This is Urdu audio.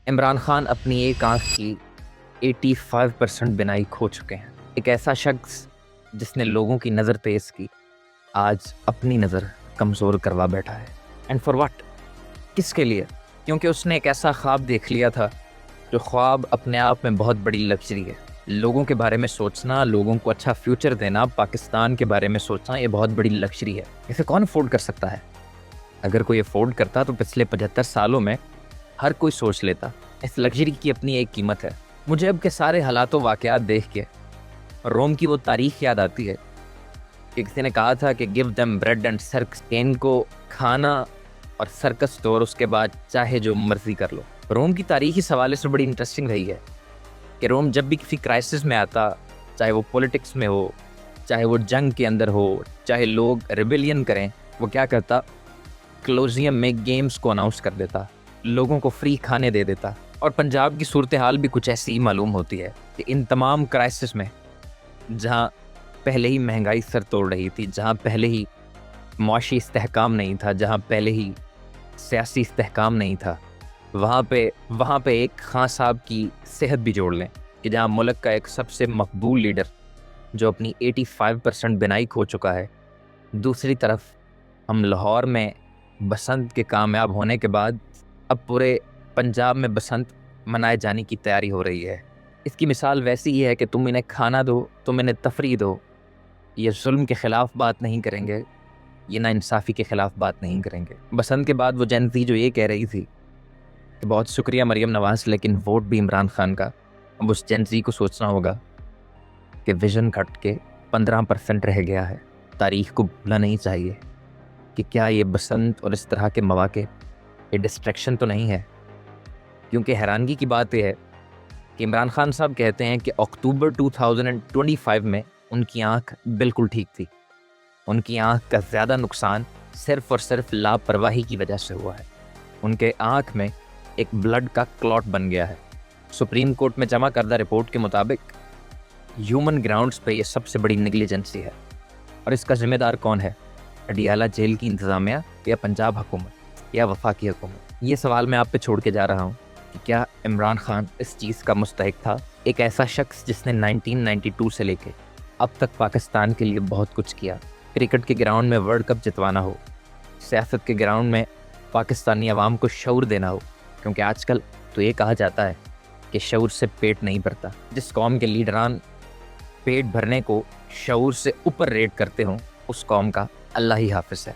عمران خان اپنی ایک آنکھ کی 85% بینائی کھو چکے ہیں۔ ایک ایسا شخص جس نے لوگوں کی نظر تیز کی آج اپنی نظر کمزور کروا بیٹھا ہے۔ And for what? کس کے لیے؟ کیونکہ اس نے ایک ایسا خواب دیکھ لیا تھا جو خواب اپنے آپ میں بہت بڑی لگژری ہے۔ لوگوں کے بارے میں سوچنا، لوگوں کو اچھا فیوچر دینا، پاکستان کے بارے میں سوچنا، یہ بہت بڑی لگژری ہے۔ اسے کون افورڈ کر سکتا ہے؟ اگر کوئی افورڈ کرتا تو پچھلے 75 سالوں میں ہر کوئی سوچ لیتا۔ اس لگژری کی اپنی ایک قیمت ہے۔ مجھے اب کے سارے حالات و واقعات دیکھ کے روم کی وہ تاریخ یاد آتی ہے کہ کسی نے کہا تھا کہ give them bread and circus, کہ ان کو کھانا اور سرکس دو اور اس کے بعد چاہے جو مرضی کر لو۔ روم کی تاریخ اس حوالے سے بڑی انٹرسٹنگ رہی ہے کہ روم جب بھی کسی کرائسس میں آتا، چاہے وہ پولیٹکس میں ہو، چاہے وہ جنگ کے اندر ہو، چاہے لوگ ریبیلین کریں، وہ کیا کرتا؟ کلوزیم میں گیمز کو اناؤنس کر دیتا، لوگوں کو فری کھانے دے دیتا۔ اور پنجاب کی صورتحال بھی کچھ ایسی ہی معلوم ہوتی ہے کہ ان تمام کرائسس میں جہاں پہلے ہی مہنگائی سر توڑ رہی تھی، جہاں پہلے ہی معاشی استحکام نہیں تھا، جہاں پہلے ہی سیاسی استحکام نہیں تھا، وہاں پہ ایک خان صاحب کی صحت بھی جوڑ لیں کہ جہاں ملک کا ایک سب سے مقبول لیڈر جو اپنی 85% بینائی کھو چکا ہے، دوسری طرف ہم لاہور میں بسنت کے کامیاب ہونے کے بعد اب پورے پنجاب میں بسنت منائے جانے کی تیاری ہو رہی ہے۔ اس کی مثال ویسی ہی ہے کہ تم انہیں کھانا دو، تم انہیں تفریح دو، یہ ظلم کے خلاف بات نہیں کریں گے، یہ نا انصافی کے خلاف بات نہیں کریں گے۔ بسنت کے بعد وہ جین زی جو یہ کہہ رہی تھی کہ بہت شکریہ مریم نواز لیکن ووٹ بھی عمران خان کا، اب اس جین زی کو سوچنا ہوگا کہ ویژن کٹ کے 15% رہ گیا ہے۔ تاریخ کو بھولنا نہیں چاہیے کہ کیا یہ بسنت اور اس طرح کے مواقع یہ ڈسٹریکشن تو نہیں ہے۔ کیونکہ حیرانگی کی بات یہ ہے کہ عمران خان صاحب کہتے ہیں کہ اکتوبر 2025 میں ان کی آنکھ بالکل ٹھیک تھی، ان کی آنکھ کا زیادہ نقصان صرف اور صرف لاپرواہی کی وجہ سے ہوا ہے۔ ان کے آنکھ میں ایک بلڈ کا کلاٹ بن گیا ہے۔ سپریم کورٹ میں جمع کردہ رپورٹ کے مطابق ہیومن گراؤنڈز پہ یہ سب سے بڑی نیگلیجنسی ہے۔ اور اس کا ذمہ دار کون ہے؟ اڈیالہ جیل کی انتظامیہ یا پنجاب حکومت یا وفاقی حکومت؟ یہ سوال میں آپ پہ چھوڑ کے جا رہا ہوں کہ کیا عمران خان اس چیز کا مستحق تھا؟ ایک ایسا شخص جس نے 1992 سے لے کے اب تک پاکستان کے لیے بہت کچھ کیا، کرکٹ کے گراؤنڈ میں ورلڈ کپ جتوانا ہو، سیاست کے گراؤنڈ میں پاکستانی عوام کو شعور دینا ہو، کیونکہ آج کل تو یہ کہا جاتا ہے کہ شعور سے پیٹ نہیں بھرتا۔ جس قوم کے لیڈران پیٹ بھرنے کو شعور سے اوپر ریٹ کرتے ہوں، اس قوم کا اللہ ہی حافظ ہے۔